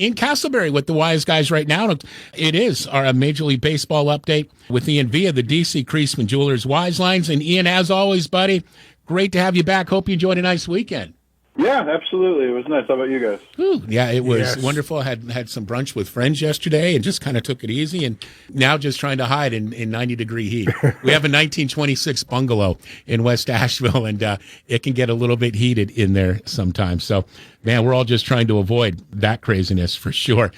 Ian Castleberry with the Wise Guys right now. It is our Major League Baseball update with Ian via the DC Creasman Jewelers Wise Lines. And Ian, as always, buddy, great to have you back. Hope you enjoyed a nice weekend. Yeah, absolutely. It was nice. How about you guys? Ooh, yeah, it was wonderful. Had some brunch with friends yesterday and just kind of took it easy. And now just trying to hide in 90-degree heat. We have a 1926 bungalow in West Asheville, and it can get a little bit heated in there sometimes. So, man, we're all just trying to avoid that craziness for sure.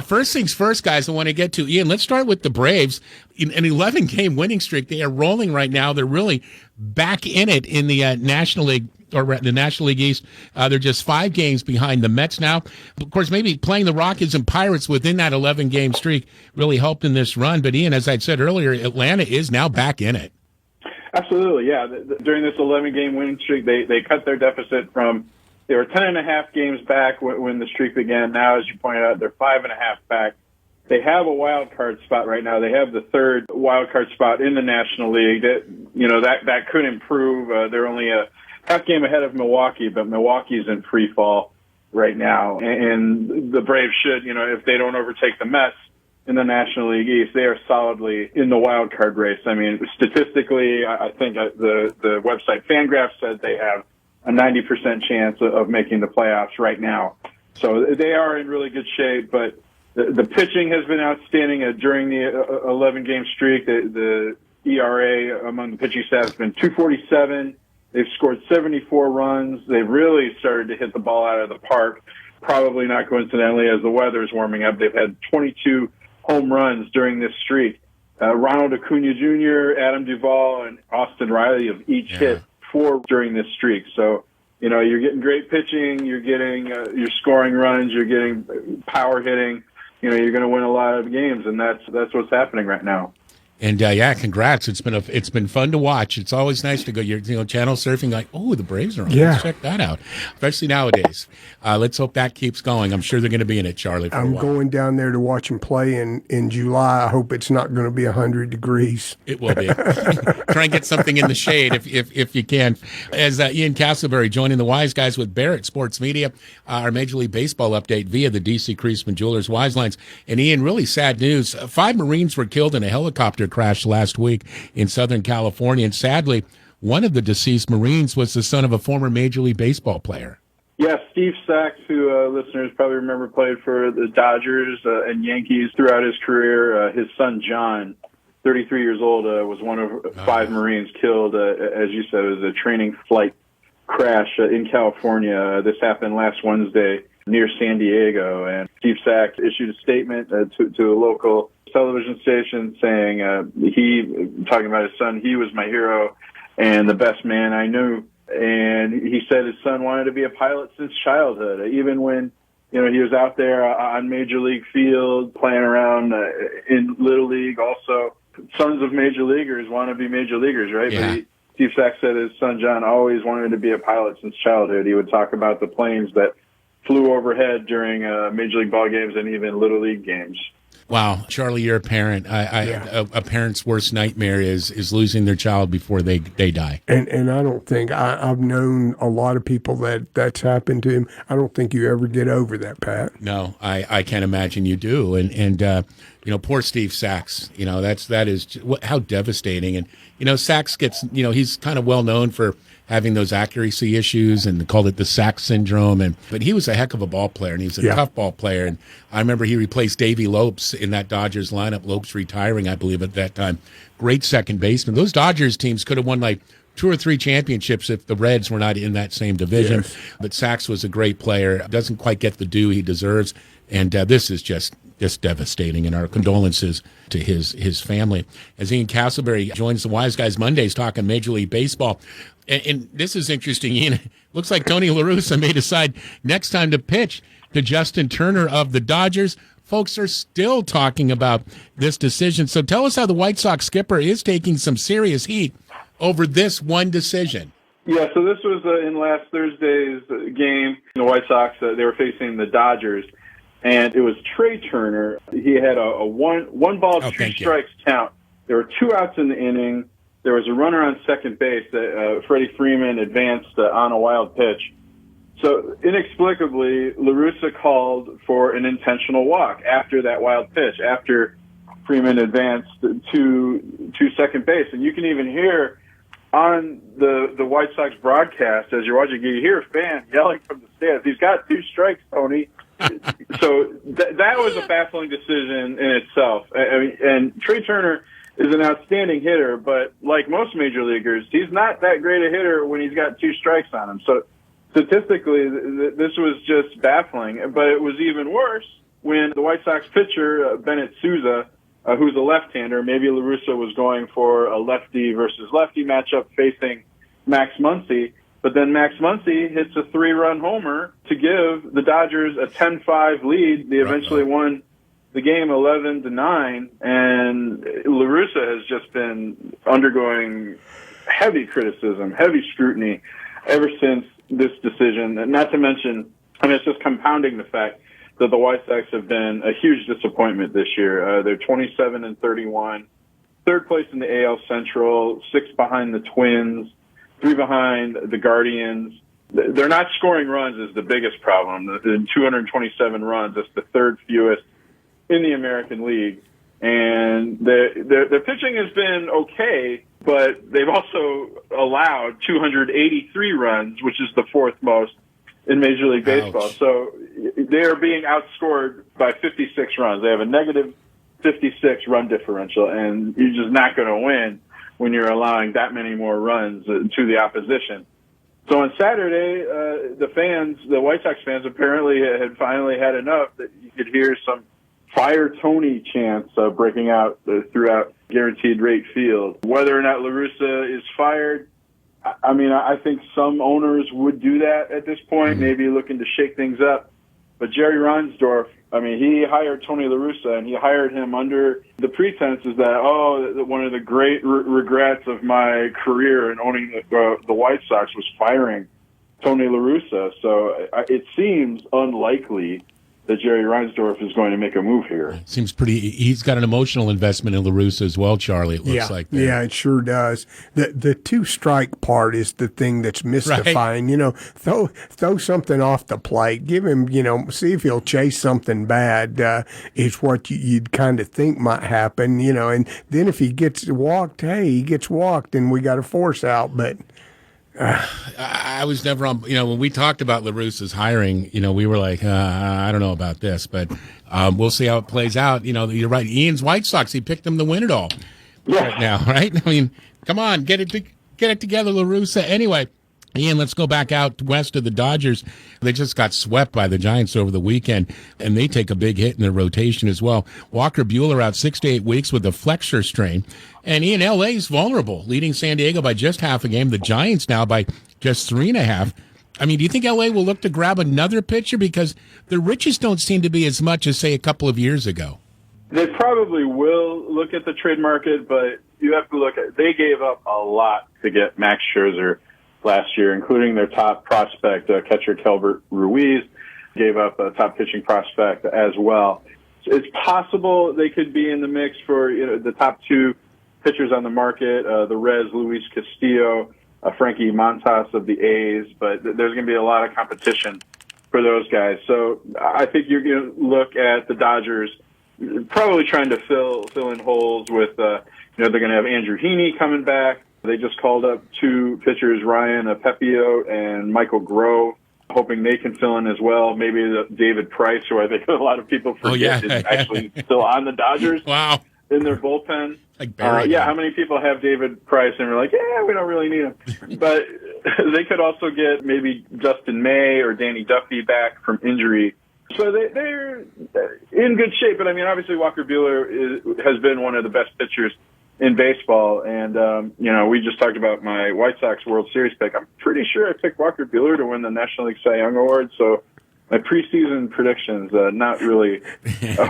First things first, guys, I want to get to Ian. Let's start with the Braves. In an 11-game winning streak, they are rolling right now. They're really back in it in the National League. Or the National League East. They're just 5 games behind the Mets now. Of course, maybe playing the Rockies and Pirates within that 11-game streak really helped in this run. But, Ian, as I said earlier, Atlanta is now back in it. Absolutely, yeah. During this 11-game winning streak, they cut their deficit from – they were 10.5 games back when the streak began. Now, as you pointed out, they're 5.5 back. They have a wild card spot right now. They have the 3rd wild card spot in the National League. That could improve. They're only a half game ahead of Milwaukee, but Milwaukee's in free fall right now. And the Braves should, if they don't overtake the Mets in the National League East, they are solidly in the wild card race. I mean, statistically, I think the website Fangraphs said they have a 90% chance of making the playoffs right now. So they are in really good shape, but the pitching has been outstanding during the 11-game streak. The ERA among the pitching staff has been 2.47. They've scored 74 runs. They've really started to hit the ball out of the park, probably not coincidentally, as the weather is warming up. They've had 22 home runs during this streak. Ronald Acuna Jr., Adam Duvall, and Austin Riley have each hit 4 during this streak. So, you're getting great pitching, you're scoring runs, you're getting power hitting. You're going to win a lot of games, and that's what's happening right now. And congrats! It's been fun to watch. It's always nice to go. You're channel surfing, like, oh, the Braves are on. Yeah. Let's check that out, especially nowadays. Let's hope that keeps going. I'm sure they're going to be in it, Charlie. I'm going down there to watch them play in July. I hope it's not going to be 100 degrees. It will be. Try and get something in the shade if you can. As Ian Castleberry joining the Wise Guys with Barrett Sports Media, our Major League Baseball update via the DC Creasman Jewelers Wise Lines. And Ian, really sad news. 5 Marines were killed in a helicopter crash last week in Southern California, and sadly, one of the deceased Marines was the son of a former Major League Baseball player. Yeah, Steve Sachs, who listeners probably remember played for the Dodgers and Yankees throughout his career. His son, John, 33 years old, was one of 5 Marines killed, as you said, it was a training flight crash in California. This happened last Wednesday near San Diego, and Steve Sachs issued a statement to a local television station saying talking about his son, he was my hero and the best man I knew. And he said his son wanted to be a pilot since childhood, even when he was out there on Major League field playing around in Little League. Also, sons of major leaguers want to be major leaguers, right? Yeah. But Steve Sachs said his son John always wanted to be a pilot since childhood. He would talk about the planes that flew overhead during Major League ball games and even Little League games. Wow, Charlie, you're a parent. A parent's worst nightmare is losing their child before they die. And I don't think I've known a lot of people that's happened to him. I don't think you ever get over that, Pat. No, I can't imagine you do. And poor Steve Sachs. That is how devastating. And Sachs gets he's kind of well known for having those accuracy issues, and they called it the Sachs syndrome. But he was a heck of a ball player, and he was a tough ball player. And I remember he replaced Davey Lopes in that Dodgers lineup. Lopes retiring, I believe, at that time. Great second baseman. Those Dodgers teams could have won like 2 or 3 championships if the Reds were not in that same division. Yes. But Sachs was a great player. Doesn't quite get the due he deserves. And this is just devastating, and our condolences to his family. As Ian Castleberry joins the Wise Guys Mondays talking Major League Baseball. And this is interesting, Ian. Looks like Tony La Russa may decide next time to pitch to Justin Turner of the Dodgers. Folks are still talking about this decision. So tell us how the White Sox skipper is taking some serious heat over this one decision. Yeah, so this was in last Thursday's game. The White Sox, they were facing the Dodgers, and it was Trey Turner. He had a one ball, 2 strikes count. There were 2 outs in the inning. There was a runner on second base that Freddie Freeman advanced on a wild pitch. So inexplicably, Russa called for an intentional walk after that wild pitch, after Freeman advanced to second base. And you can even hear on the White Sox broadcast, as you're watching, you hear a fan yelling from the stands, "He's got 2 strikes, Tony." So that was a baffling decision in itself. I mean, and Trey Turner is an outstanding hitter, but like most major leaguers, he's not that great a hitter when he's got 2 strikes on him. So statistically, this was just baffling. But it was even worse when the White Sox pitcher, Bennett Sousa, who's a left-hander, maybe Russa was going for a lefty versus lefty matchup facing Max Muncy. But then Max Muncy hits a 3-run homer to give the Dodgers a 10-5 lead. They eventually won the game 11-9, and Russa has just been undergoing heavy criticism, heavy scrutiny ever since this decision. And not to mention, I mean, it's just compounding the fact that the White Sox have been a huge disappointment this year. They're 27-31, 3rd place in the AL Central, 6th behind the Twins, 3 behind the Guardians. They're not scoring runs is the biggest problem. The 227 runs, that's the 3rd fewest in the American League. And their pitching has been okay, but they've also allowed 283 runs, which is the 4th most in Major League Baseball. Ouch. So they are being outscored by 56 runs. They have a negative 56 run differential, and you're just not going to win when you're allowing that many more runs to the opposition. So on Saturday, the White Sox fans apparently had finally had enough that you could hear some "Fire Tony" chants breaking out throughout Guaranteed Rate Field. Whether or not Russa is fired, I mean, I think some owners would do that at this point, maybe looking to shake things up. But Jerry Reinsdorf, I mean, he hired Tony La Russa, and he hired him under the pretenses that, one of the great regrets of my career in owning the White Sox was firing Tony La Russa. So it seems unlikely that Jerry Reinsdorf is going to make a move here. Seems pretty. He's got an emotional investment in La Russa as well, Charlie. It looks like. There. Yeah, it sure does. The 2-strike part is the thing that's mystifying. Right. You know, throw something off the plate. Give him, see if he'll chase something bad. Is what you'd kind of think might happen. And then if he gets walked, hey, he gets walked, and we got a force out. But I was never on. When we talked about La Russa's hiring, we were like, I don't know about this, but we'll see how it plays out. You're right. Ian's White Sox, he picked them to win it all right now, right? I mean, come on, get it together, La Russa. Anyway, Ian, let's go back out west of the Dodgers. They just got swept by the Giants over the weekend, and they take a big hit in their rotation as well. Walker Buehler out 6 to 8 weeks with a flexor strain. And Ian, L.A.'s vulnerable, leading San Diego by just half a game. The Giants now by just 3.5. I mean, do you think L.A. will look to grab another pitcher? Because the riches don't seem to be as much as, say, a couple of years ago. They probably will look at the trade market, but you have to look at, they gave up a lot to get Max Scherzer last year, including their top prospect, catcher Kelbert Ruiz, gave up a top pitching prospect as well. So it's possible they could be in the mix for the top 2 pitchers on the market, the Reds, Luis Castillo, Frankie Montas of the A's, but there's going to be a lot of competition for those guys. So I think you're going to look at the Dodgers probably trying to fill in holes with, they're going to have Andrew Heaney coming back. They just called up 2 pitchers, Ryan Pepio and Michael Grove, hoping they can fill in as well. Maybe David Price, who I think a lot of people forget is actually still on the Dodgers. Wow. In their bullpen. Like how many people have David Price and we're like, we don't really need him. But they could also get maybe Justin May or Danny Duffy back from injury. So they're in good shape. But, I mean, obviously Walker Buehler has been one of the best pitchers in baseball. And, we just talked about my White Sox World Series pick. I'm pretty sure I picked Walker Buehler to win the National League Cy Young Award. So my preseason predictions not really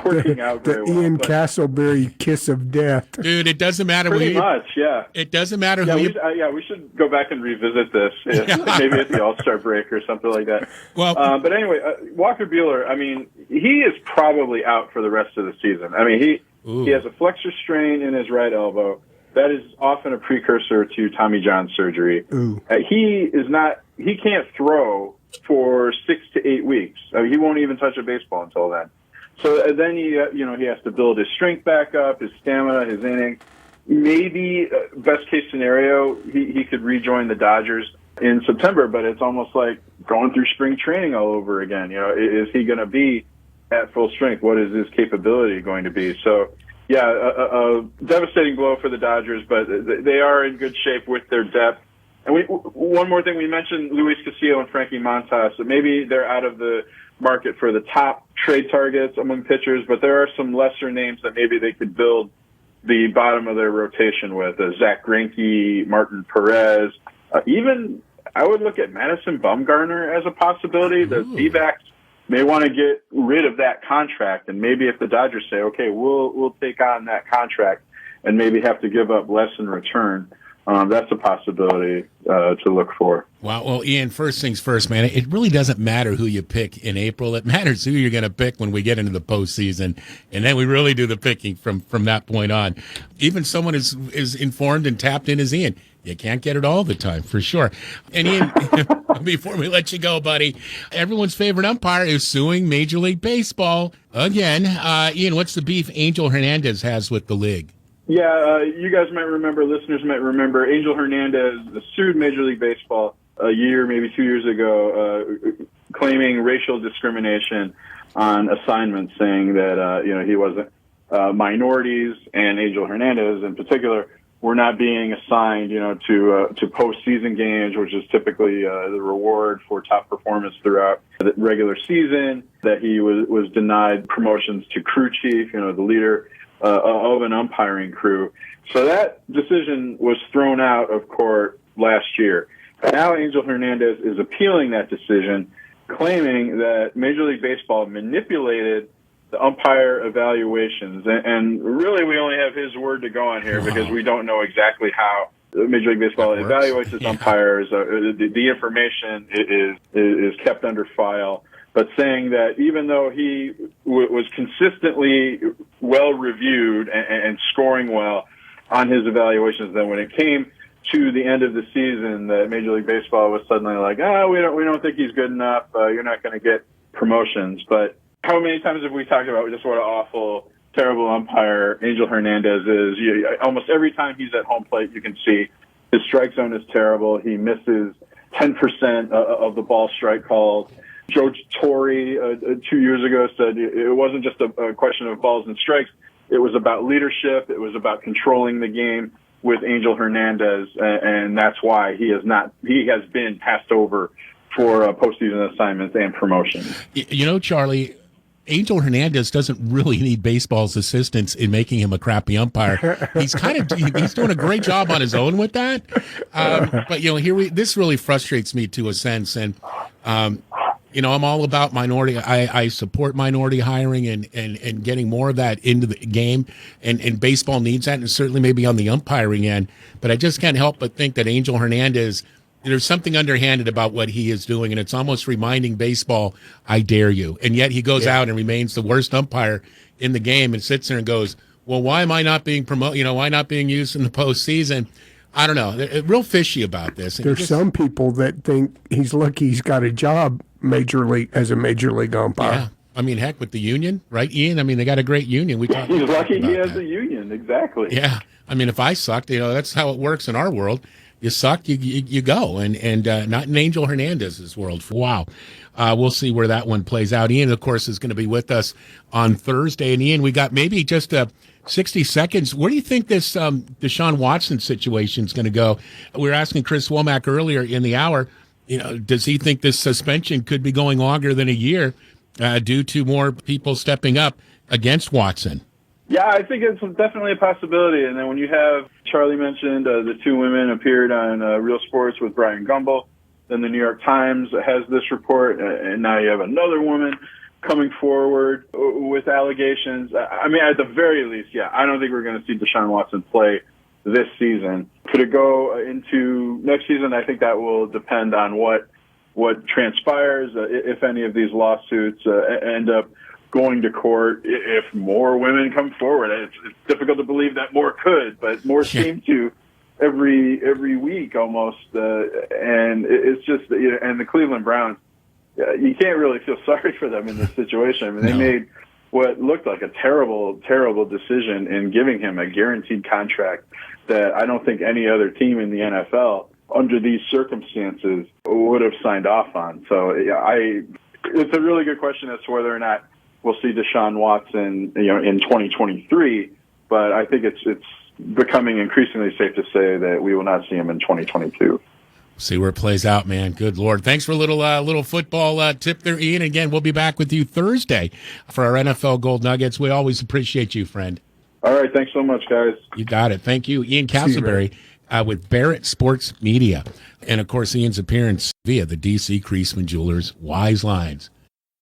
working out very well. Ian Castleberry kiss of death. Dude, it doesn't matter. Pretty much, yeah. It doesn't matter who you... we should go back and revisit this. Maybe at the All-Star break or something like that. Well, but anyway, Walker Buehler, I mean, he is probably out for the rest of the season. I mean, he has a flexor strain in his right elbow. That is often a precursor to Tommy John surgery. He can't throw for 6 to 8 weeks. I mean, he won't even touch a baseball until then. So then he has to build his strength back up, his stamina, his inning. Maybe best case scenario, he could rejoin the Dodgers in September, but it's almost like going through spring training all over again. Is he going to be at full strength? What is his capability going to be? So, yeah, a devastating blow for the Dodgers, but they are in good shape with their depth. And one more thing, we mentioned Luis Castillo and Frankie Montas. So maybe they're out of the market for the top trade targets among pitchers, but there are some lesser names that maybe they could build the bottom of their rotation with. Zach Greinke, Martin Perez, even I would look at Madison Bumgarner as a possibility. The D-backs may want to get rid of that contract, and maybe if the Dodgers say, okay, we'll take on that contract and maybe have to give up less in return, that's a possibility to look for. Wow. Well, Ian, first things first, man, it really doesn't matter who you pick in April. It matters who you're going to pick when we get into the postseason, and then we really do the picking from that point on. Even someone is informed and tapped in as Ian. You can't get it all the time, for sure. And Ian, before we let you go, buddy, everyone's favorite umpire is suing Major League Baseball again. Ian, what's the beef Angel Hernandez has with the league? Yeah, you guys might remember, listeners might remember, Angel Hernandez sued Major League Baseball a year, maybe 2 years ago, claiming racial discrimination on assignments, saying that he wasn't minorities, and Angel Hernandez in particular were not being assigned, to postseason games, which is typically the reward for top performance throughout the regular season. That he was denied promotions to crew chief, the leader of an umpiring crew. So that decision was thrown out of court last year. Now Angel Hernandez is appealing that decision, claiming that Major League Baseball manipulated the umpire evaluations. And really, we only have his word to go on here because we don't know exactly how Major League Baseball evaluates its umpires. The information is kept under file. But saying that even though he was consistently well reviewed and scoring well on his evaluations, then when it came to the end of the season, that Major League Baseball was suddenly like, we don't think he's good enough. You're not going to get promotions. But how many times have we talked about just what an awful, terrible umpire Angel Hernandez is? Almost every time he's at home plate, you can see his strike zone is terrible. He misses 10% of the ball strike calls. Joe Torre 2 years ago said it wasn't just a question of balls and strikes. It was about leadership. It was about controlling the game with Angel Hernandez, and that's why he has been passed over for postseason assignments and promotions. Charlie, Angel Hernandez doesn't really need baseball's assistance in making him a crappy umpire. He's doing a great job on his own with that. But this really frustrates me to a sense, and I'm all about minority. I support minority hiring and getting more of that into the game, and baseball needs that, and certainly maybe on the umpiring end. But I just can't help but think that Angel Hernandez, there's something underhanded about what he is doing, and it's almost reminding baseball, I dare you. And yet he goes out and remains the worst umpire in the game and sits there and goes, well, why am I not being promoted? Why not being used in the postseason? I don't know. They're real fishy about this. There's some people that think he's lucky he's got a job as a major league umpire. Yeah. I mean, heck, with the union, right, Ian? I mean, they got a great union. He's lucky he has a union, exactly. Yeah. I mean, if I sucked, that's how it works in our world. You suck, you go, and not in Angel Hernandez's world. Wow. We'll see where that one plays out. Ian, of course, is going to be with us on Thursday. And Ian, we got maybe just 60 seconds. Where do you think this Deshaun Watson situation is going to go? We were asking Chris Womack earlier in the hour, does he think this suspension could be going longer than a year due to more people stepping up against Watson? Yeah, I think it's definitely a possibility. And then when you have, Charlie mentioned, the two women appeared on Real Sports with Brian Gumbel. Then the New York Times has this report, and now you have another woman coming forward with allegations. I mean, at the very least, I don't think we're going to see Deshaun Watson play this season. Could it go into next season? I think that will depend on what transpires, if any of these lawsuits end up going to court. If more women come forward, it's difficult to believe that more could, but more seem to every week almost. And it's just, and the Cleveland Browns you can't really feel sorry for them in this situation. I mean, they made what looked like a terrible, terrible decision in giving him a guaranteed contract that I don't think any other team in the NFL under these circumstances would have signed off on. So it's a really good question as to whether or not we'll see Deshaun Watson, in 2023. But I think it's becoming increasingly safe to say that we will not see him in 2022. See where it plays out, man. Good Lord. Thanks for a little football tip there, Ian. Again, we'll be back with you Thursday for our NFL Gold Nuggets. We always appreciate you, friend. All right. Thanks so much, guys. You got it. Thank you. Ian Castleberry with Barrett Sports Media. And, of course, Ian's appearance via the D.C. Creasman Jewelers Wise Lines.